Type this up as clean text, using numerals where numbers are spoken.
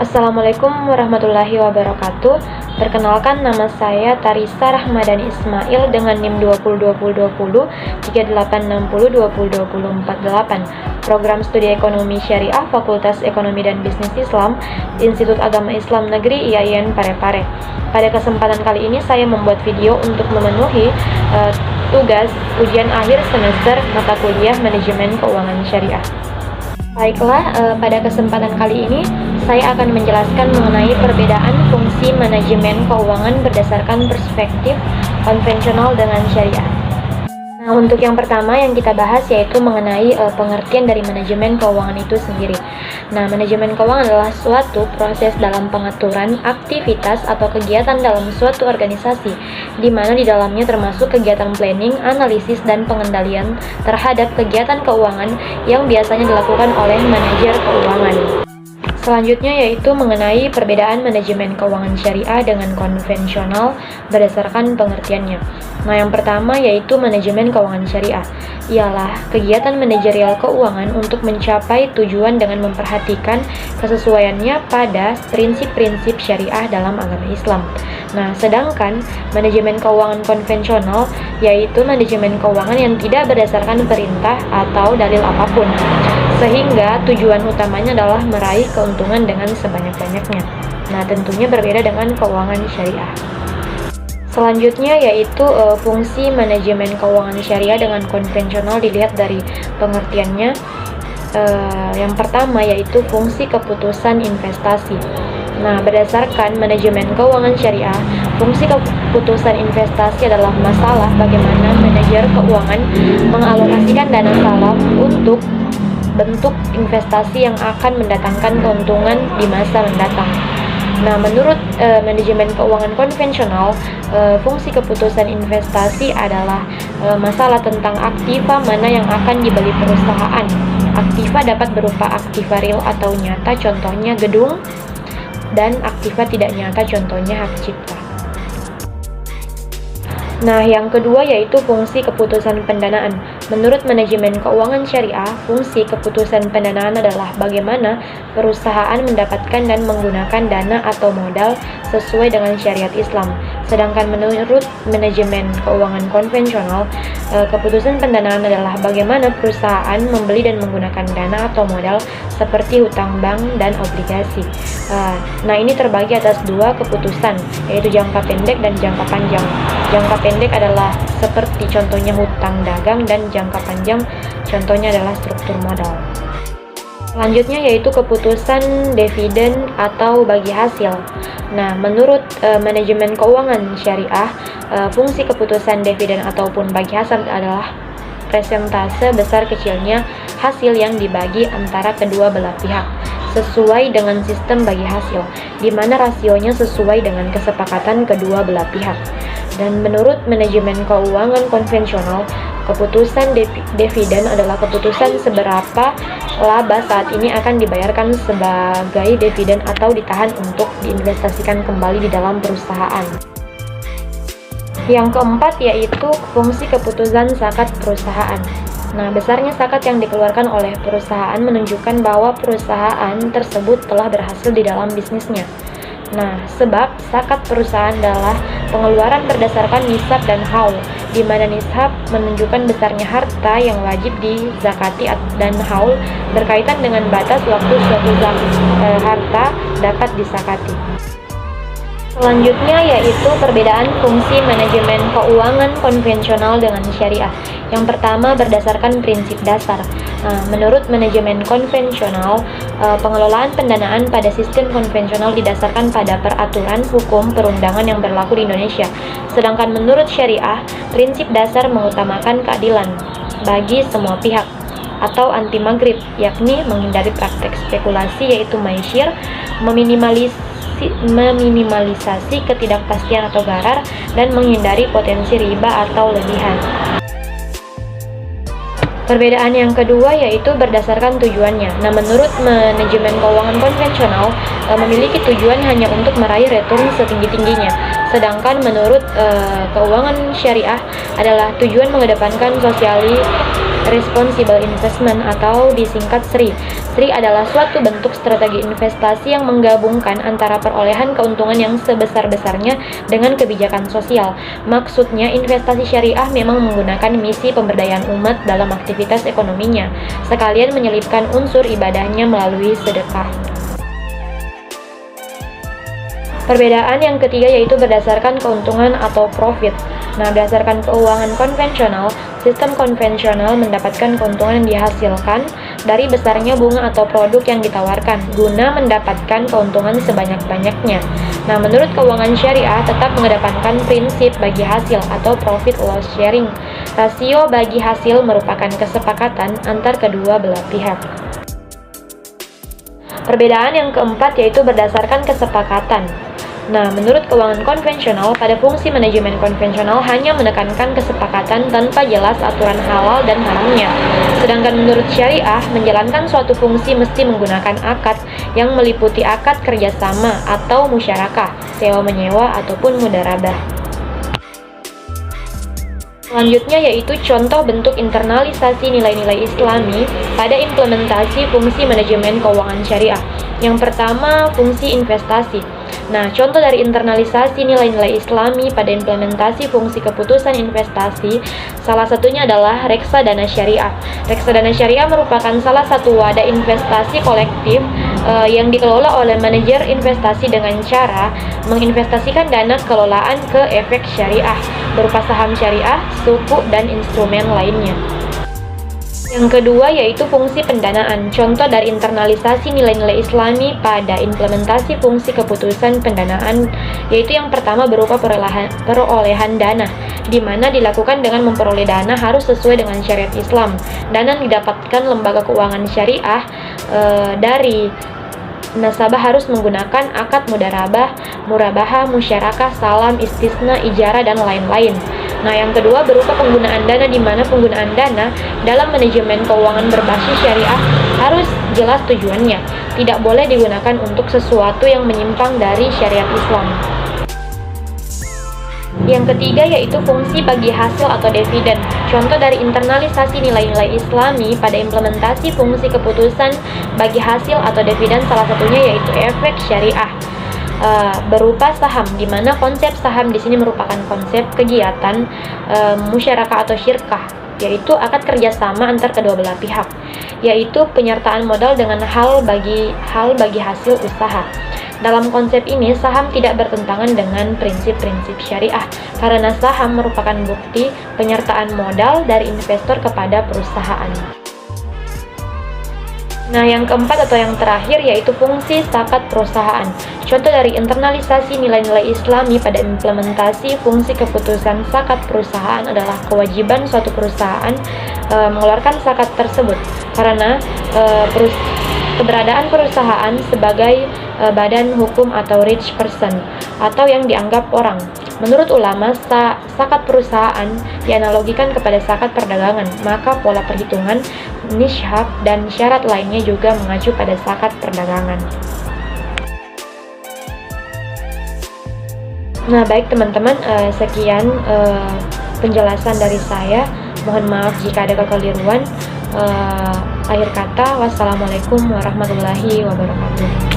Assalamualaikum warahmatullahi wabarakatuh. Perkenalkan, nama saya Tarisa Rahmadani Ismail dengan NIM 202020 3860202048. Program Studi Ekonomi Syariah Fakultas Ekonomi dan Bisnis Islam Institut Agama Islam Negeri IAIN Parepare. Pada kesempatan kali ini saya membuat video untuk memenuhi tugas ujian akhir semester mata kuliah Manajemen Keuangan Syariah. Baiklah, pada kesempatan kali ini saya akan menjelaskan mengenai perbedaan fungsi manajemen keuangan berdasarkan perspektif konvensional dengan syariah. Nah, untuk yang pertama yang kita bahas yaitu mengenai pengertian dari manajemen keuangan itu sendiri. Nah, manajemen keuangan adalah suatu proses dalam pengaturan aktivitas atau kegiatan dalam suatu organisasi, di mana di dalamnya termasuk kegiatan planning, analisis, dan pengendalian terhadap kegiatan keuangan yang biasanya dilakukan oleh manajer keuangan. Selanjutnya yaitu mengenai perbedaan manajemen keuangan syariah dengan konvensional berdasarkan pengertiannya. Nah, yang pertama yaitu manajemen keuangan syariah ialah kegiatan manajerial keuangan untuk mencapai tujuan dengan memperhatikan kesesuaiannya pada prinsip-prinsip syariah dalam agama Islam. Nah, sedangkan manajemen keuangan konvensional yaitu manajemen keuangan yang tidak berdasarkan perintah atau dalil apapun, sehingga tujuan utamanya adalah meraih keuntungan dengan sebanyak-banyaknya. Nah, tentunya berbeda dengan keuangan syariah. Selanjutnya yaitu fungsi manajemen keuangan syariah dengan konvensional dilihat dari pengertiannya. Yang pertama yaitu fungsi keputusan investasi. Nah, berdasarkan manajemen keuangan syariah, fungsi keputusan investasi adalah masalah bagaimana manajer keuangan mengalokasikan dana salaf untuk bentuk investasi yang akan mendatangkan keuntungan di masa mendatang. Nah, menurut manajemen keuangan konvensional, fungsi keputusan investasi adalah masalah tentang aktiva mana yang akan dibeli perusahaan. Aktiva dapat berupa aktiva real atau nyata, contohnya gedung, dan aktiva tidak nyata, contohnya hak cipta. Nah, yang kedua yaitu fungsi keputusan pendanaan. Menurut manajemen keuangan syariah, fungsi keputusan pendanaan adalah bagaimana perusahaan mendapatkan dan menggunakan dana atau modal sesuai dengan syariat Islam. Sedangkan menurut manajemen keuangan konvensional, keputusan pendanaan adalah bagaimana perusahaan membeli dan menggunakan dana atau modal seperti hutang bank dan obligasi. Nah, ini terbagi atas dua keputusan, yaitu jangka pendek dan jangka panjang. Jangka pendek adalah seperti contohnya hutang dagang, dan jangka panjang contohnya adalah struktur modal. Selanjutnya yaitu keputusan dividen atau bagi hasil. Nah, menurut manajemen keuangan syariah, fungsi keputusan dividen ataupun bagi hasil adalah persentase besar kecilnya hasil yang dibagi antara kedua belah pihak sesuai dengan sistem bagi hasil, di mana rasionya sesuai dengan kesepakatan kedua belah pihak. Dan menurut manajemen keuangan konvensional, keputusan dividen adalah keputusan seberapa laba saat ini akan dibayarkan sebagai dividen atau ditahan untuk diinvestasikan kembali di dalam perusahaan. Yang keempat yaitu fungsi keputusan zakat perusahaan. Nah, besarnya zakat yang dikeluarkan oleh perusahaan menunjukkan bahwa perusahaan tersebut telah berhasil di dalam bisnisnya. Nah, sebab zakat perusahaan adalah pengeluaran berdasarkan nisab dan haul, di mana nisab menunjukkan besarnya harta yang wajib dizakati dan haul berkaitan dengan batas waktu suatu harta dapat dizakati. Selanjutnya yaitu perbedaan fungsi manajemen keuangan konvensional dengan syariah. Yang pertama berdasarkan prinsip dasar. Menurut manajemen konvensional, pengelolaan pendanaan pada sistem konvensional didasarkan pada peraturan hukum perundangan yang berlaku di Indonesia. Sedangkan menurut syariah, prinsip dasar mengutamakan keadilan bagi semua pihak atau anti maghrib, yakni menghindari praktek spekulasi yaitu maisyir, meminimalisasi ketidakpastian atau gharar, dan menghindari potensi riba atau lebihan. Perbedaan yang kedua yaitu berdasarkan tujuannya. Nah, menurut manajemen keuangan konvensional, memiliki tujuan hanya untuk meraih return setinggi-tingginya. Sedangkan menurut keuangan syariah adalah tujuan mengedepankan Responsible Investment atau disingkat SRI. SRI adalah suatu bentuk strategi investasi yang menggabungkan antara perolehan keuntungan yang sebesar-besarnya dengan kebijakan sosial. Maksudnya, investasi syariah memang menggunakan misi pemberdayaan umat dalam aktivitas ekonominya, sekalian menyelipkan unsur ibadahnya melalui sedekah. Perbedaan yang ketiga yaitu berdasarkan keuntungan atau profit. Nah, berdasarkan keuangan konvensional, sistem konvensional mendapatkan keuntungan yang dihasilkan dari besarnya bunga atau produk yang ditawarkan guna mendapatkan keuntungan sebanyak-banyaknya. Nah, menurut keuangan syariah tetap mengedepankan prinsip bagi hasil atau profit loss sharing. Rasio bagi hasil merupakan kesepakatan antar kedua belah pihak. Perbedaan yang keempat yaitu berdasarkan kesepakatan. Nah, menurut keuangan konvensional, pada fungsi manajemen konvensional hanya menekankan kesepakatan tanpa jelas aturan halal dan haramnya. Sedangkan menurut syariah, menjalankan suatu fungsi mesti menggunakan akad yang meliputi akad kerjasama atau musyarakah, sewa-menyewa, ataupun mudharabah. Selanjutnya yaitu contoh bentuk internalisasi nilai-nilai Islami pada implementasi fungsi manajemen keuangan syariah. Yang pertama, fungsi investasi. Nah, contoh dari internalisasi nilai-nilai Islami pada implementasi fungsi keputusan investasi, salah satunya adalah reksadana syariah. Reksadana syariah merupakan salah satu wadah investasi kolektif yang dikelola oleh manajer investasi dengan cara menginvestasikan dana kelolaan ke efek syariah berupa saham syariah, suku, dan instrumen lainnya. Yang kedua yaitu fungsi pendanaan. Contoh dari internalisasi nilai-nilai Islami pada implementasi fungsi keputusan pendanaan yaitu yang pertama berupa perolehan dana, di mana dilakukan dengan memperoleh dana harus sesuai dengan syariat Islam. Dana didapatkan lembaga keuangan syariah dari nasabah harus menggunakan akad mudharabah, murabaha, musyarakah, salam, istisna, ijarah, dan lain-lain. Nah, yang kedua berupa penggunaan dana, di mana penggunaan dana dalam manajemen keuangan berbasis syariah harus jelas tujuannya, tidak boleh digunakan untuk sesuatu yang menyimpang dari syariat Islam. Yang ketiga yaitu fungsi bagi hasil atau dividen. Contoh dari internalisasi nilai-nilai Islami pada implementasi fungsi keputusan bagi hasil atau dividen salah satunya yaitu efek syariah berupa saham, di mana konsep saham di sini merupakan konsep kegiatan musyarakah atau syirkah, yaitu akad kerjasama antar kedua belah pihak, yaitu penyertaan modal dengan hal bagi hasil usaha. Dalam konsep ini, saham tidak bertentangan dengan prinsip-prinsip syariah, karena saham merupakan bukti penyertaan modal dari investor kepada perusahaan. Nah, yang keempat atau yang terakhir yaitu fungsi zakat perusahaan. Contoh dari internalisasi nilai-nilai Islami pada implementasi fungsi keputusan zakat perusahaan adalah kewajiban suatu perusahaan mengeluarkan zakat tersebut, karena keberadaan perusahaan sebagai badan hukum atau rich person atau yang dianggap orang. Menurut ulama, zakat perusahaan dianalogikan kepada zakat perdagangan, maka pola perhitungan, nishab, dan syarat lainnya juga mengacu pada zakat perdagangan. Nah, baik teman-teman, sekian penjelasan dari saya. Mohon maaf jika ada kekeliruan. Akhir kata, wassalamualaikum warahmatullahi wabarakatuh.